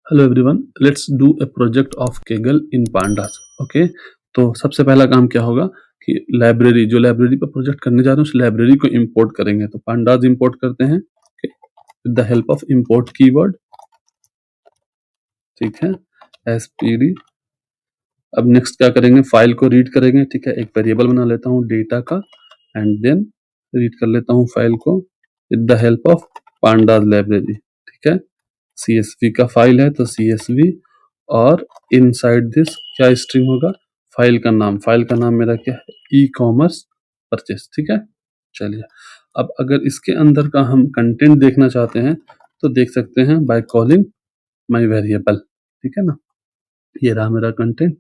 Hello everyone, let's do a project of Kaggle in pandas. Okay, तो सबसे पहला काम क्या होगा कि लाइब्रेरी पर प्रोजेक्ट करने जा रहे हैं उस लाइब्रेरी को इंपोर्ट करेंगे। तो पांडास इंपोर्ट करते हैं with the help of import keyword. ठीक है, एसपीडी। अब नेक्स्ट क्या करेंगे, फाइल को रीड करेंगे। ठीक है, एक वेरिएबल बना लेता हूँ डेटा का एंड देन रीड कर लेता हूँ फाइल को with the help of pandas library. ठीक है, CSV का फाइल है तो CSV, और इनसाइड दिस क्या स्ट्रिंग होगा, फाइल का नाम मेरा क्या है, ई कॉमर्स परचेस। ठीक है, चलिए अब अगर इसके अंदर का हम कंटेंट देखना चाहते हैं तो देख सकते हैं बाय कॉलिंग माय वेरिएबल। ठीक है ना, ये रहा मेरा कंटेंट।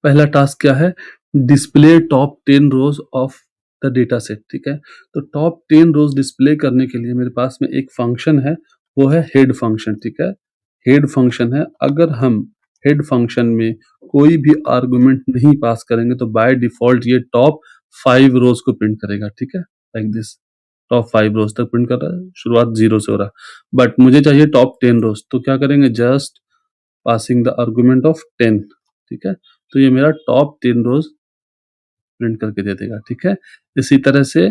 पहला टास्क क्या है, display top 10 rows of the data set. ठीक है, तो टॉप 10 रोज डिस्प्ले करने के लिए मेरे पास में एक फंक्शन है, वो है हेड फंक्शन। ठीक है, हेड फंक्शन है। अगर हम हेड फंक्शन में कोई भी आर्गुमेंट नहीं पास करेंगे तो बाय डिफॉल्ट ये टॉप 5 रोज को प्रिंट करेगा। ठीक है, लाइक दिस, टॉप 5 रोज तक प्रिंट कर रहा है, शुरुआत 0 से हो रहा है, बट मुझे चाहिए टॉप 10 रोज। तो क्या करेंगे, just passing the argument of 10। ठीक है, तो ये मेरा टॉप 10 रोज प्रिंट करके दे देगा। ठीक है, इसी तरह से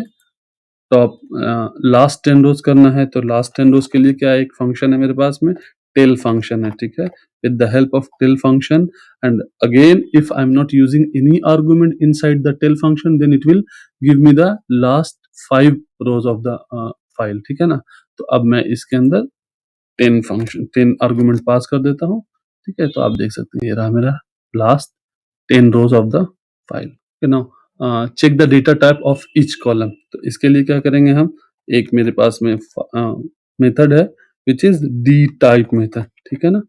टॉप लास्ट 10 रोज करना है तो लास्ट 10 रोज के लिए क्या एक फंक्शन है मेरे पास में, टेल फंक्शन है। ठीक है, with the help of tail function and again if I am not using any argument inside the tail function then it will give me the last 5 rows of the file. ठीक है ना, तो अब मैं इसके अंदर 10 आर्गुमेंट पास कर देता हूँ। ठीक है, तो आप देख सकते हैं ये रहा मेरा last 10 rows of the file. Now check the data type of each column. तो इसके लिए क्या करेंगे हम, एक मेरे पास में मेथड है which is D type method. ठीक है ना,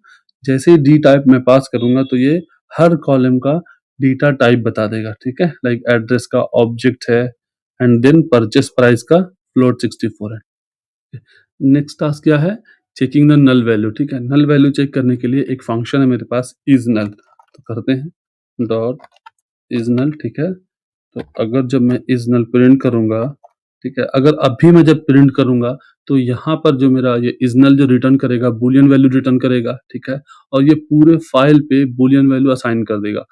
जैसे ही डी टाइप में पास करूंगा तो ये हर कॉलम का डेटा टाइप बता देगा। ठीक है, लाइक एड्रेस का ऑब्जेक्ट है एंड देन परचेस प्राइस का फ्लोट 64 है। नेक्स्ट टास्क क्या है, चेकिंग द नल वैल्यू। ठीक है, नल वैल्यू चेक करने के लिए एक फंक्शन है मेरे पास इज नल। तो करते हैं डॉट इज नल। ठीक है, तो अगर जब मैं इज नल प्रिंट करूंगा, ठीक है, अगर अभी मैं जब प्रिंट करूंगा तो यहाँ पर जो मेरा ये इज नल जो रिटर्न करेगा बुलियन वैल्यू रिटर्न करेगा। ठीक है, और ये पूरे फाइल पे बुलियन वैल्यू असाइन कर देगा।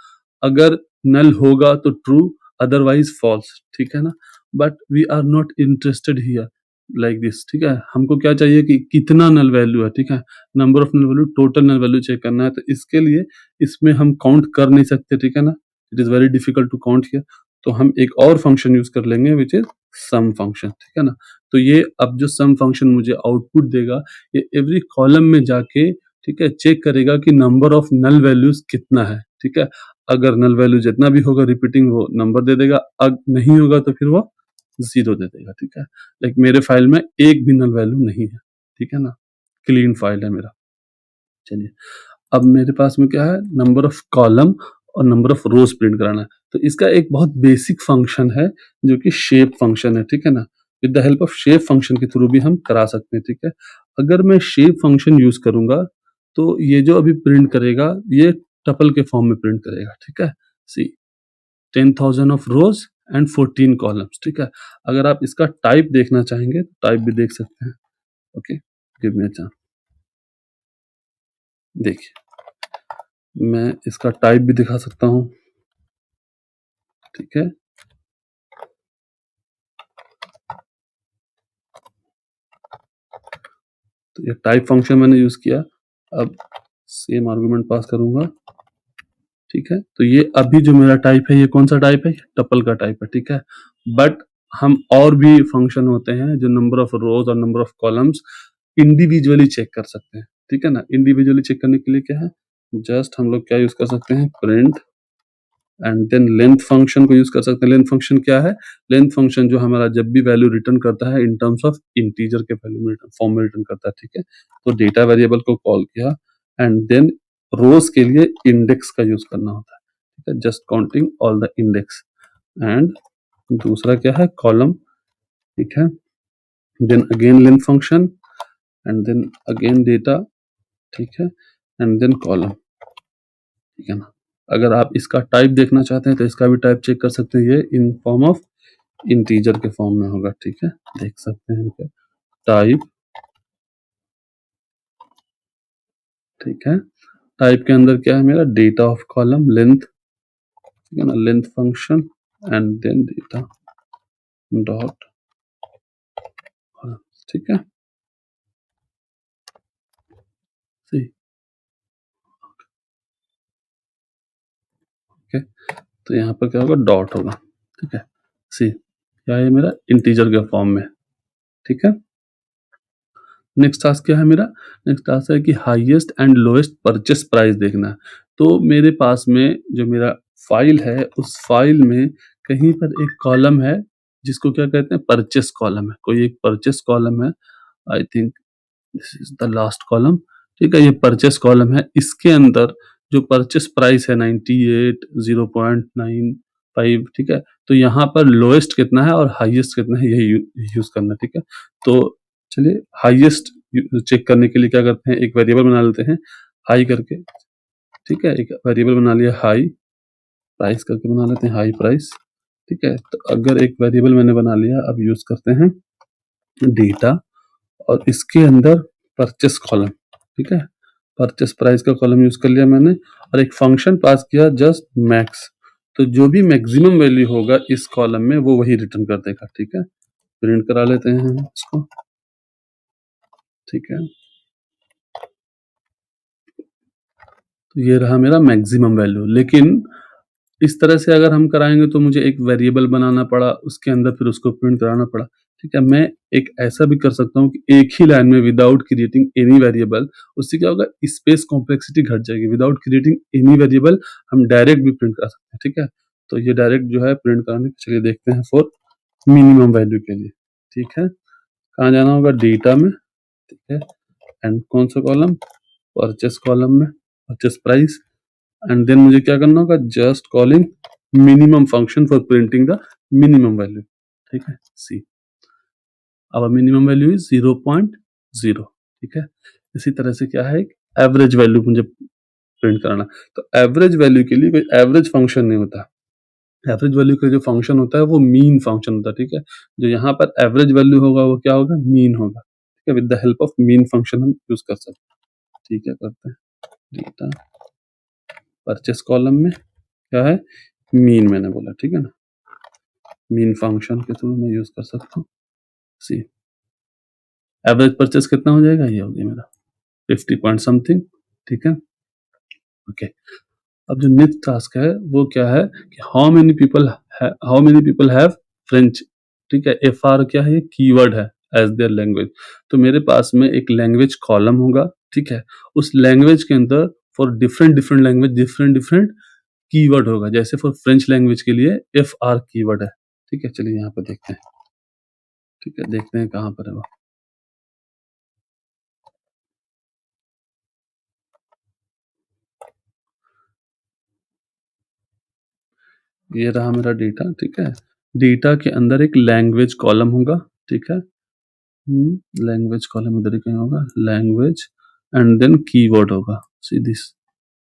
अगर नल होगा तो ट्रू, अदरवाइज फॉल्स। ठीक है ना, but we are not interested here like this. ठीक है, हमको क्या चाहिए कि कितना नल वैल्यू है। ठीक है, number of null value, total null value check करना है। तो इसके लिए इसमें हम काउंट कर नहीं सकते। ठीक है ना, it is very difficult to count here. तो हम एक और फंक्शन यूज कर लेंगे विच इज सम फंक्शन। ठीक है ना, तो ये अब जो सम फंक्शन मुझे आउटपुट देगा, ये एवरी कॉलम में जाके, ठीक है, चेक करेगा कि नंबर ऑफ नल वैल्यूज कितना है। ठीक है, अगर नल वैल्यू जितना भी होगा रिपीटिंग वो नंबर दे देगा, अगर नहीं होगा तो फिर वो 0 दे देगा। ठीक है, लाइक मेरे फाइल में एक भी नल वैल्यू नहीं है। ठीक है ना, क्लीन फाइल है मेरा। चलिए अब मेरे पास में क्या है, नंबर ऑफ कॉलम और नंबर ऑफ रोज प्रिंट कराना है। तो इसका एक बहुत बेसिक फंक्शन है जो कि शेप फंक्शन है। ठीक है ना, with the help of shape function के थ्रू भी हम करा सकते हैं। ठीक है, अगर मैं शेप फंक्शन यूज करूंगा तो ये जो अभी प्रिंट करेगा ये टपल के फॉर्म में प्रिंट करेगा। ठीक है, सी 10,000 ऑफ रोज एंड 14 कॉलम्स। ठीक है, अगर आप इसका टाइप देखना चाहेंगे तो टाइप भी देख सकते हैं। Okay, give me a chance. देखिए मैं इसका टाइप भी दिखा सकता हूँ। ठीक है, तो ये टाइप फंक्शन मैंने यूज किया। अब सेम आर्गुमेंट पास करूंगा। ठीक है, तो ये अभी जो मेरा टाइप है ये कौन सा टाइप है, टपल का टाइप है। ठीक है, बट हम और भी फंक्शन होते हैं जो नंबर ऑफ रोज और number of columns individually check कर सकते हैं। ठीक है ना, इंडिविजुअली चेक करने के लिए क्या है, जस्ट हम लोग क्या यूज कर सकते हैं, print and then length function को यूज कर सकते हैं। लेंथ फंक्शन क्या है, लेंथ फंक्शन जो हमारा जब भी वैल्यू रिटर्न करता है इन टर्म्स ऑफ इंटीजर के वैल्यू में फॉर्म में रिटर्न करता है। ठीक है, तो डेटा वेरिएबल को कॉल किया एंड देन रोज के लिए इंडेक्स का यूज करना होता है। ठीक है, just counting all the index and दूसरा क्या है, कॉलम। ठीक है, then again length function and then again data. ठीक है, एंड देन कॉलम। ठीक है ना, अगर आप इसका टाइप देखना चाहते हैं तो इसका भी टाइप चेक कर सकते हैं, ये इन फॉर्म ऑफ इंटीजर के फॉर्म में होगा। ठीक है, देख सकते हैं टाइप ठीक है। टाइप के अंदर क्या है मेरा, डेटा ऑफ कॉलम लेंथ, ठीक है ना, length function and then data dot, ठीक है। सी, ओके, तो यहाँ पर क्या होगा, डॉट होगा, ठीक है। सी, क्या है मेरा, इंटीजर के फॉर्म में, ठीक है। नेक्स्ट टास्क क्या है मेरा, नेक्स्ट टास्क है कि highest and lowest purchase price देखना है। तो मेरे पास में जो मेरा फाइल है, उस फाइल में कहीं पर एक कॉलम है जिसको क्या कहते हैं, परचेस कॉलम है। कोई एक परचेस कॉलम है, I think this is the last column, ठीक है। ये परचेस कॉलम है, इसके अंदर जो परचेस प्राइस है 98 0.95, ठीक है। तो यहाँ पर लोएस्ट कितना है और हाईएस्ट कितना है, यही यूज करना है, ठीक है। तो चलिए हाईएस्ट चेक करने के लिए क्या करते हैं, एक वेरिएबल बना लेते हैं हाई करके, ठीक है। एक वेरिएबल बना लिया हाई प्राइस करके, बना लेते हैं हाई प्राइस, ठीक है। तो अगर एक वेरिएबल मैंने बना लिया, अब यूज करते हैं डेटा, और इसके अंदर परचेस कॉलम, ठीक है। परचेस प्राइस का कॉलम यूज कर लिया मैंने, और एक फंक्शन पास किया जस्ट मैक्स। तो जो भी मैक्सिमम वैल्यू होगा इस कॉलम में वो वही रिटर्न कर देगा, ठीक है। प्रिंट करा लेते हैं हम इसको, ठीक है। तो ये रहा मेरा मैक्सिमम वैल्यू, लेकिन इस तरह से अगर हम कराएंगे तो मुझे एक वेरिएबल बनाना पड़ा, उसके अंदर फिर उसको प्रिंट कराना पड़ा, ठीक है। मैं एक ऐसा भी कर सकता हूँ कि एक ही लाइन में विदाउट क्रिएटिंग एनी वेरिएबल, उससे क्या होगा, स्पेस कॉम्प्लेक्सिटी घट जाएगी। विदाउट क्रिएटिंग एनी वेरिएबल हम डायरेक्ट भी प्रिंट करा सकते हैं, ठीक है। तो ये डायरेक्ट जो है प्रिंट कराने, चलिए देखते हैं फॉर मिनिमम वैल्यू के लिए, ठीक है। कहाँ जाना होगा, डेटा में, ठीक है। एंड कौन सा कॉलम, परचेस कॉलम में, परचेस प्राइस, एंड देन मुझे क्या करना होगा, just calling minimum function for printing the minimum value, ठीक है। सी, अब मिनिमम वैल्यू इज 0.0, ठीक है। इसी तरह से क्या है, एक एवरेज वैल्यू मुझे प्रिंट कराना। तो एवरेज वैल्यू के लिए कोई एवरेज फंक्शन नहीं होता, एवरेज वैल्यू का जो फंक्शन होता है वो मीन फंक्शन होता है, ठीक है। जो यहाँ पर एवरेज वैल्यू होगा वो क्या होगा, मीन होगा, ठीक है। With the help of mean function हम यूज कर सकते हैं, ठीक है। करते हैं डेटा परचेस कॉलम में क्या है, मीन मैंने बोला, ठीक है ना। मीन फंक्शन के थ्रू मैं यूज कर सकता हूँ। सी, एवरेज परचेस कितना हो जाएगा, ये हो गया मेरा 50 पॉइंट समथिंग, ठीक है। ओके, अब जो नेक्स्ट टास्क है वो क्या है कि how many people have French, ठीक है। एफ आर क्या है, ये कीवर्ड है एज देयर लैंग्वेज। तो मेरे पास में एक लैंग्वेज कॉलम होगा, ठीक है। उस लैंग्वेज के अंदर for different different language different different keyword होगा। जैसे फॉर फ्रेंच लैंग्वेज के लिए एफ आर कीवर्ड है, ठीक है। चलिए यहाँ पर देखते हैं, ठीक है, देखते हैं कहाँ पर है वो। ये रहा मेरा डेटा, ठीक है। डेटा के अंदर एक लैंग्वेज कॉलम होगा, ठीक है। लैंग्वेज कॉलम इधर ही कहीं होगा, लैंग्वेज एंड देन कीवर्ड होगा, सी दिस,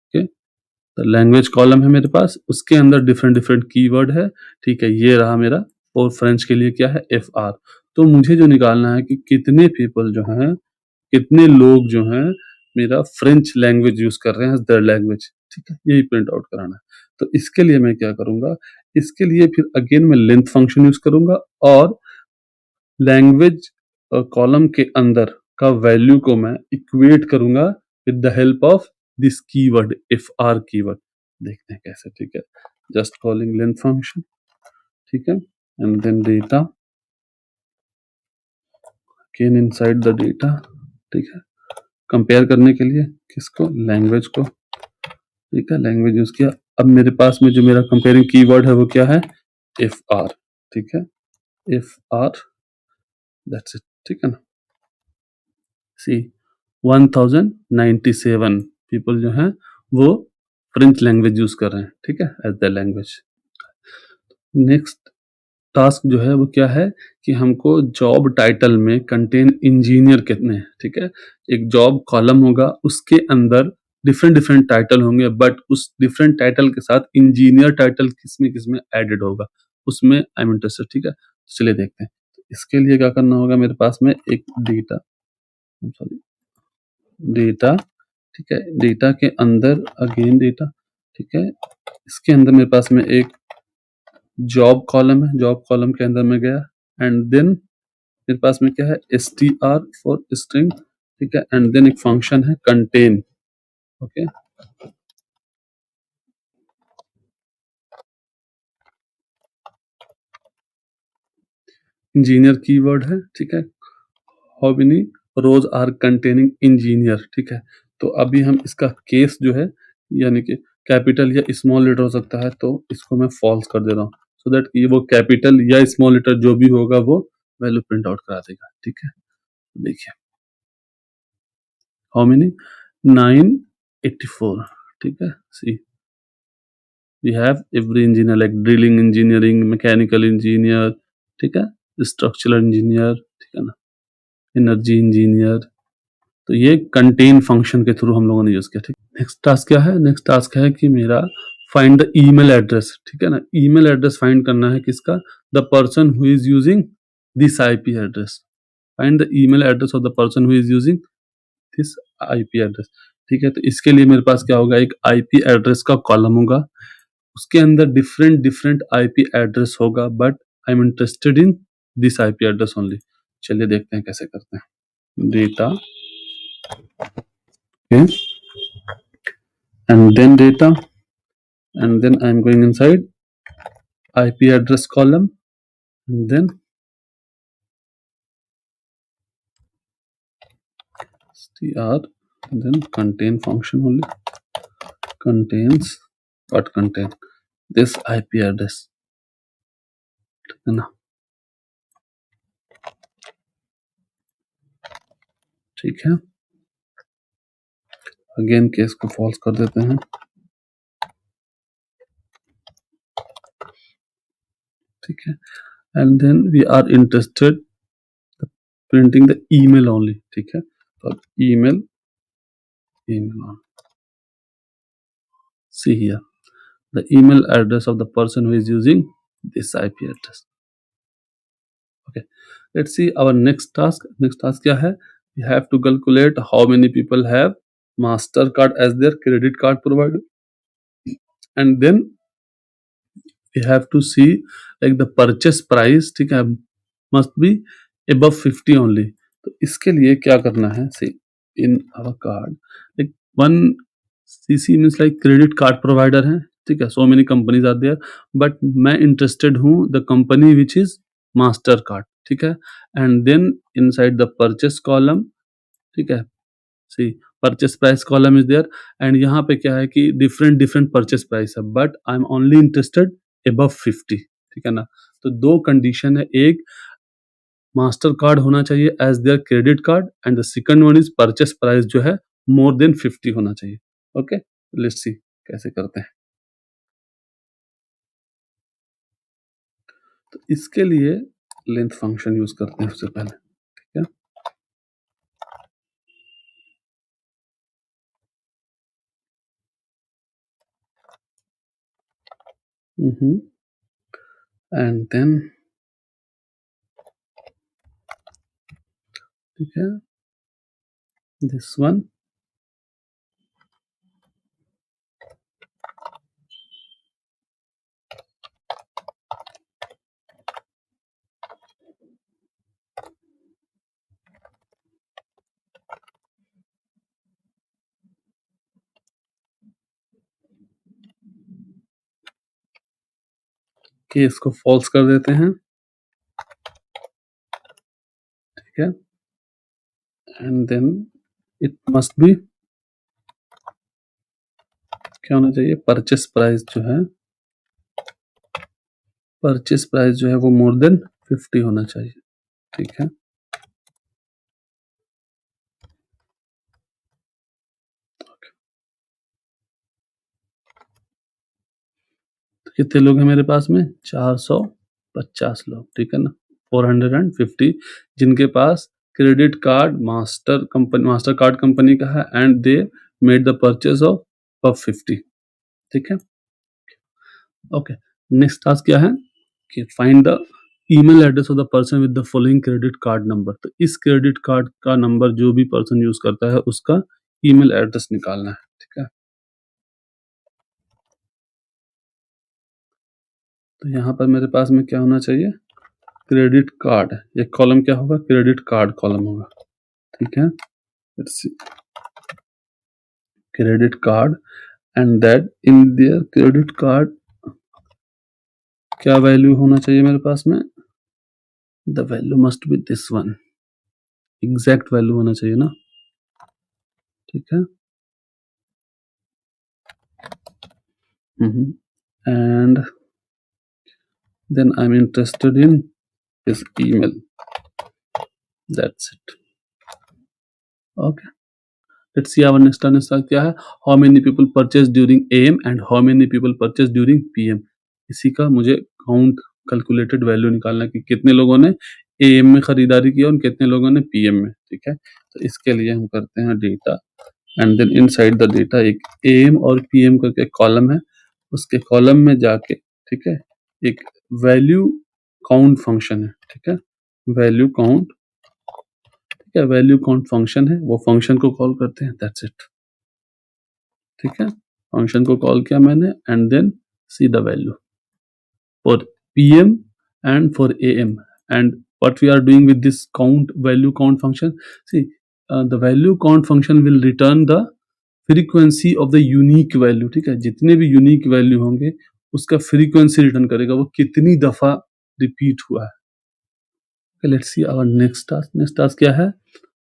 ओके। तो लैंग्वेज कॉलम है मेरे पास, उसके अंदर डिफरेंट डिफरेंट कीवर्ड है, ठीक है। ये रहा मेरा, और फ्रेंच के लिए क्या है, एफ आर। तो मुझे जो निकालना है कि कितने पीपल जो हैं, कितने लोग जो हैं मेरा फ्रेंच लैंग्वेज यूज कर रहे हैं एज देयर लैंग्वेज, ठीक है। यही प्रिंट आउट कराना है। तो इसके लिए मैं क्या करूंगा, इसके लिए फिर अगेन मैं लेंथ फंक्शन यूज करूंगा, और लैंग्वेज कॉलम के अंदर का वैल्यू को मैं इक्वेट करूंगा with the help of this keyword F R keyword. देखते हैं कैसे, ठीक है। जस्ट कॉलिंग लेंथ फंक्शन, ठीक है, and then data again inside the data, ठीक है। कंपेयर करने के लिए किसको, लैंग्वेज को, ठीक है। लैंग्वेज यूज किया, अब मेरे पास में जो मेरा कंपेयरिंग कीवर्ड है वो क्या है, एफ आर, ठीक है। एफ आर, दैट्स इट, ठीक है ना। सी, 1097 पीपल जो हैं वो फ्रेंच लैंग्वेज यूज कर रहे हैं, ठीक है, as the language. Next task जो है वो क्या है कि हमको जॉब टाइटल में कंटेन इंजीनियर कितने हैं, ठीक है। एक जॉब कॉलम होगा, उसके अंदर डिफरेंट डिफरेंट टाइटल होंगे, बट उस डिफरेंट टाइटल के साथ इंजीनियर टाइटल किसमें एडेड होगा, उसमें आई एम इंटरेस्टेड, ठीक है। तो चलिए देखते हैं। तो इसके लिए क्या करना होगा, मेरे पास में एक डेटा, सॉरी, डेटा, ठीक है। डेटा के अंदर अगेन डेटा, ठीक है। इसके अंदर मेरे पास में एक जॉब कॉलम है, जॉब कॉलम के अंदर में गया एंड देन मेरे पास में क्या है, str फॉर स्ट्रिंग, ठीक है। एंड देन एक फंक्शन है कंटेन, ओके। इंजीनियर कीवर्ड है, ठीक है। How many rows are containing engineer, ठीक है। तो अभी हम इसका केस जो है, यानी कि कैपिटल या स्मॉल लेटर हो सकता है, तो इसको मैं फॉल्स कर दे रहा हूँ सो दैट ये वो कैपिटल या स्मॉल लेटर जो भी होगा वो वैल्यू प्रिंट आउट करा देगा, ठीक है। देखिए हाउ मेनी 984, ठीक है। See we have every engineer like drilling engineering, mechanical engineer, ठीक है, स्ट्रक्चरल इंजीनियर, ठीक है ना, एनर्जी इंजीनियर। तो ये कंटेन फंक्शन के थ्रू हम लोगों ने यूज किया, ठीक। नेक्स्ट टास्क क्या है, नेक्स्ट टास्क है कि मेरा फाइंड द ईमेल एड्रेस, ठीक है ना। ईमेल एड्रेस फाइंड करना है किसका, the person who is using this IP address. Find the email address of the person who is using this IP address, ठीक है। तो इसके लिए मेरे पास क्या होगा, एक आईपी एड्रेस का कॉलम होगा, उसके अंदर डिफरेंट डिफरेंट आईपी एड्रेस होगा, but I am interested in this IP address only. चलिए देखते हैं कैसे करते हैं। Data, okay, and then data, and then I'm going inside IP address column, and then str, and then contain function only contains what contain this IP address, है ना, ठीक है। अगेन केस को फॉल्स कर देते हैं, ठीक है। And then we are interested printing the email only, ठीक है। तो अब email, email on, see here the email address of the person who is using this IP address, okay। Let's see our next task, next task क्या है, we have to calculate how many people have Mastercard as their credit card provider, and then we have to see like the purchase price, ठीक है, must be above 50 only। तो इसके लिए क्या करना है, see in our card like one CC means like credit card provider है, ठीक है। so many companies are there, but मैं interested हूँ the company which is Mastercard, ठीक है। and then inside the purchase column, ठीक है, see purchase price column is there, and यहाँ पे क्या है कि डिफरेंट डिफरेंट परचेस प्राइस है, but I am only interested above 50, ठीक है ना। तो दो कंडीशन है, एक मास्टर कार्ड होना चाहिए as their credit card, and the second one is purchase price जो है मोर देन 50 होना चाहिए, ओके। लेट्स सी कैसे करते हैं। तो इसके लिए लेंथ फंक्शन यूज करते हैं सबसे पहले, ठीक है। एंड देन, ठीक है, दिस वन, कि इसको फॉल्स कर देते हैं, ठीक है। And then it must be, क्या होना चाहिए, परचेस प्राइस जो है, परचेस प्राइस जो है वो मोर देन 50 होना चाहिए, ठीक है। तो कितने लोग हैं मेरे पास में, 450 लोग, ठीक है ना, 450 जिनके पास credit card master card company का है, and they made the purchase of 50, ठीक है। ओके, नेक्स्ट टास्क क्या है कि find the email address of the person with the following credit card number. तो इस क्रेडिट कार्ड का नंबर जो भी पर्सन यूज करता है उसका ईमेल एड्रेस निकालना है, ठीक है। तो यहाँ पर मेरे पास में क्या होना चाहिए, क्रेडिट कार्ड। एक कॉलम क्या होगा, क्रेडिट कार्ड कॉलम होगा, ठीक है। Let's see, credit card, and that in their credit card क्या वैल्यू होना चाहिए मेरे पास में, the value must be this one, exact value होना चाहिए ना, ठीक है। And then I am interested in his email, that's it, okay। let's see our next क्या है, how many people purchase during AM and how many people purchase during PM। इसी का मुझे काउंट कैलकुलेटेड वैल्यू निकालना है कि कितने लोगों ने AM में खरीदारी की और कितने लोगों ने PM में, ठीक है। तो इसके लिए हम करते हैं data, and then inside the data एक AM और PM करके कॉलम है, उसके कॉलम में जाके, ठीक है, एक वैल्यू काउंट फंक्शन है, ठीक है, वैल्यू काउंट, ठीक है, वैल्यू काउंट फंक्शन है, वो फंक्शन को कॉल करते हैं, दैट्स इट, ठीक है। फंक्शन को कॉल किया मैंने, and then see the value for PM and for AM, and what we are doing with this count value count function, see the value count function will return the frequency of the unique value, ठीक है, जितने भी unique value होंगे उसका frequency return करेगा, वो कितनी दफा रिपीट हुआ है। Let's see our next task. Next task क्या है,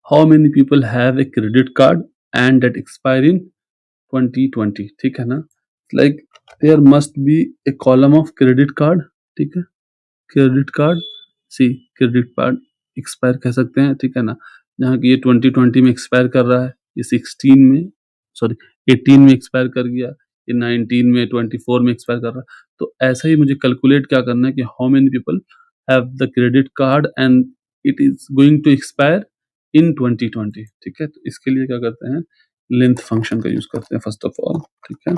how many people have a credit card and that expire in 2020, ठीक है ना, like there must be a column of credit card, ठीक है, credit card, see credit card expire कह सकते हैं, ठीक है ना, जहाँ की ये 2020 में एक्सपायर कर रहा है, ये 16 में, सॉरी 18 में एक्सपायर कर गया, ये 19 में, 24 में एक्सपायर कर रहा है। तो ऐसा ही मुझे कैलकुलेट क्या करना है कि how many people have the credit card and it is going to expire in 2020, ठीक है। तो इसके लिए क्या करते हैं, लेंथ फंक्शन का यूज करते हैं फर्स्ट ऑफ ऑल, ठीक है,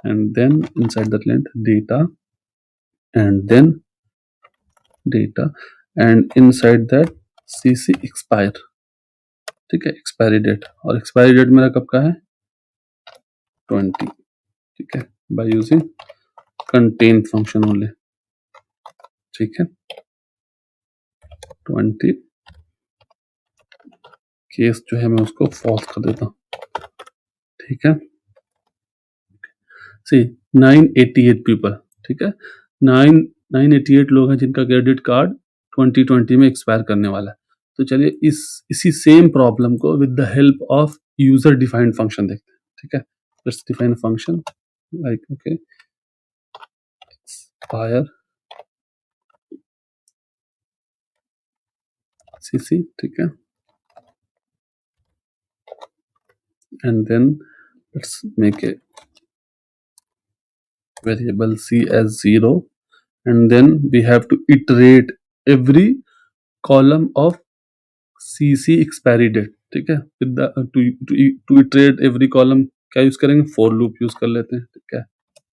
and then inside that length data, and then data, and inside that CC expire, ठीक है, एक्सपायरी डेट, और एक्सपायरी डेट मेरा कब का है 20, ठीक है, by using contain function only, ठीक है। 20 केस जो है मैं उसको फॉल्स कर देता हूँ, ठीक है। सी 988 पीपल, ठीक है, 988 लोग हैं जिनका क्रेडिट कार्ड 2020 में एक्सपायर करने वाला है। तो चलिए इसी सेम प्रॉब्लम को with the help of user defined function देखते हैं, ठीक है। Let's define function like okay expire CC, ठीक है, and then let's make a variable C as 0, and then we have to iterate every column of CC expiry date, ठीक है। with the to iterate every column क्या use करेंगे, for loop use कर लेते हैं, ठीक है,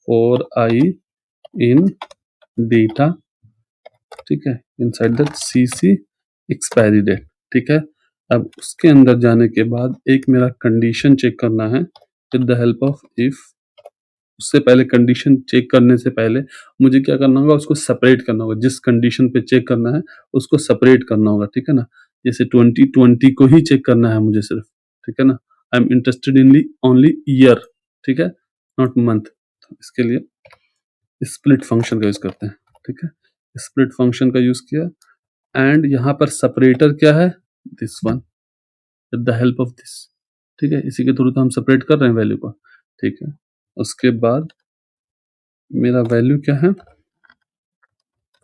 for I in data, ठीक है, inside that CC expiry date, ठीक है। अब उसके अंदर जाने के बाद एक मेरा कंडीशन चेक करना है with the help of if, उससे पहले कंडीशन चेक करने से पहले मुझे क्या करना होगा, उसको सेपरेट करना होगा, जिस कंडीशन पे चेक करना है उसको सेपरेट करना होगा, ठीक है ना। जैसे 2020 को ही चेक करना है मुझे सिर्फ, ठीक है ना, आई am interested in only year, ठीक है, नॉट मंथ। तो इसके लिए स्प्लिट फंक्शन का यूज करते हैं, ठीक है, स्प्लिट फंक्शन का यूज किया, एंड यहाँ पर सेपरेटर क्या है, this one, with the help of this, ठीक है, इसी के थ्रू तो हम सेपरेट कर रहे हैं वैल्यू को, ठीक है। उसके बाद मेरा वैल्यू क्या है,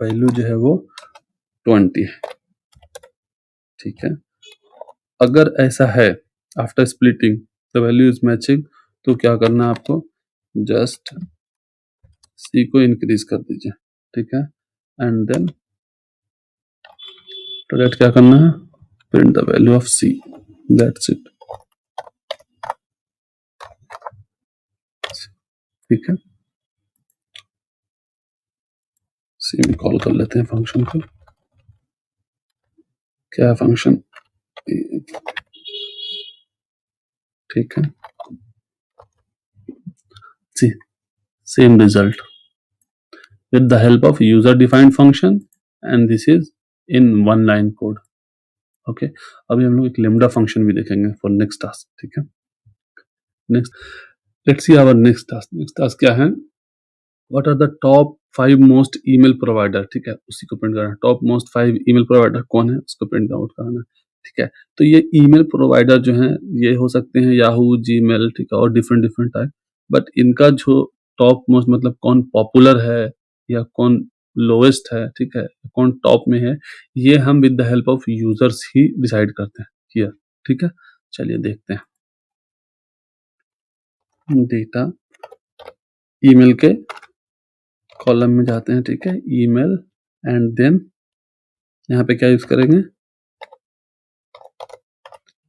वैल्यू जो है वो 20 है, ठीक है। अगर ऐसा है after splitting the value is matching, तो क्या करना है आपको, जस्ट C को इंक्रीज कर दीजिए, ठीक है, एंड देन डायरेक्ट क्या करना है, print the value of C, that's it, ठीक है। C में कॉल कर लेते हैं फंक्शन को, क्या फंक्शन, ठीक है, see same result with the help of user defined function and this is in one line code. Okay, अभी हम लोग एक lambda फंक्शन भी देखेंगे फॉर नेक्स्ट टास्क, ठीक है। Next let's see our next task. Next task क्या है, what are the top 5 most email provider, ठीक है, उसी को प्रिंट करना है। टॉप मोस्ट 5 ईमेल प्रोवाइडर कौन है उसको प्रिंट आउट करना है, ठीक है। तो ये ईमेल प्रोवाइडर जो है ये हो सकते हैं याहू, जीमेल, ठीक है, और डिफरेंट डिफरेंट टाइप, बट इनका जो टॉप मोस्ट मतलब कौन पॉपुलर है या कौन लोएस्ट है, ठीक है, कौन टॉप में है, ये हम with the help of users he decide करते हैं हियर, ठीक है। चलिए देखते हैं, डेटा ईमेल के कॉलम में जाते हैं, ठीक है, ईमेल एंड देन यहाँ पे क्या यूज करेंगे,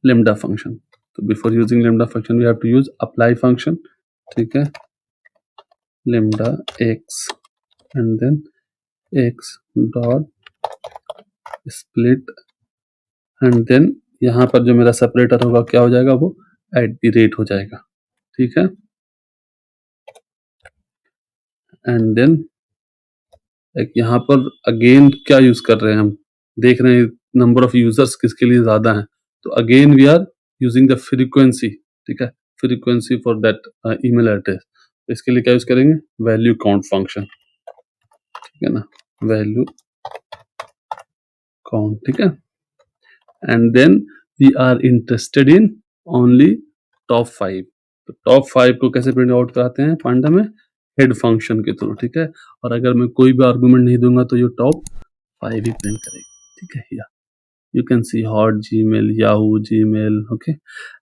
lambda फंक्शन। तो before using lambda function we have to use apply function, ठीक है, lambda x and then x dot split and then यहाँ पर जो मेरा सेपरेटर होगा क्या हो जाएगा, वो @ हो जाएगा, ठीक है। एंड देन एक यहाँ पर अगेन क्या यूज कर रहे हैं हम, देख रहे हैं नंबर ऑफ यूजर्स किसके लिए ज्यादा है, तो again we are using the frequency, ठीक है, frequency for that email address. इसके लिए क्या यूज करेंगे, वैल्यू काउंट फंक्शन, ठीक है ना, वैल्यू काउंट, ठीक है। And then we are interested in only top 5। तो टॉप 5 को कैसे प्रिंट आउट कराते हैं पांडा में, हेड फंक्शन के थ्रू, ठीक है। और अगर मैं कोई भी आर्गुमेंट नहीं दूंगा तो ये टॉप 5 ही प्रिंट करेगा, ठीक है। या you can see hot, Gmail, Yahoo, Gmail, okay.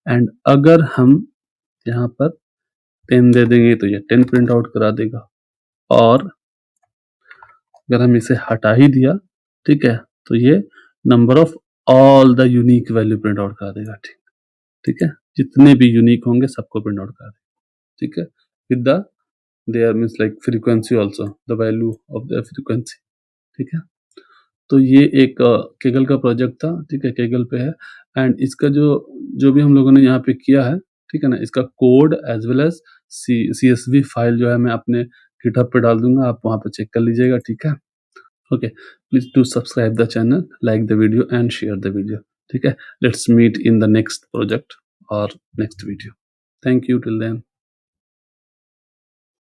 And अगर हम यहाँ पर 10 दे देंगे तो ये 10 प्रिंट आउट करा देगा, और अगर हम इसे हटा ही दिया, ठीक है, तो ये number of all the unique value print out करा देगा, ठीक है, जितने भी यूनिक होंगे सबको प्रिंट आउट करा देगा, ठीक है, with the their means like frequency also, the value of the frequency, ठीक है। तो ये एक केगल का प्रोजेक्ट था, ठीक है, केगल पे है। एंड इसका जो जो भी हम लोगों ने यहाँ पे किया है, ठीक है ना, इसका code as well as CSV file जो है मैं अपने गिटहब पे डाल दूंगा, आप वहाँ पे चेक कर लीजिएगा, ठीक है। ओके, please do subscribe the channel, like the video and share the video, ठीक है। Let's meet in the next project और next video. Thank you till then.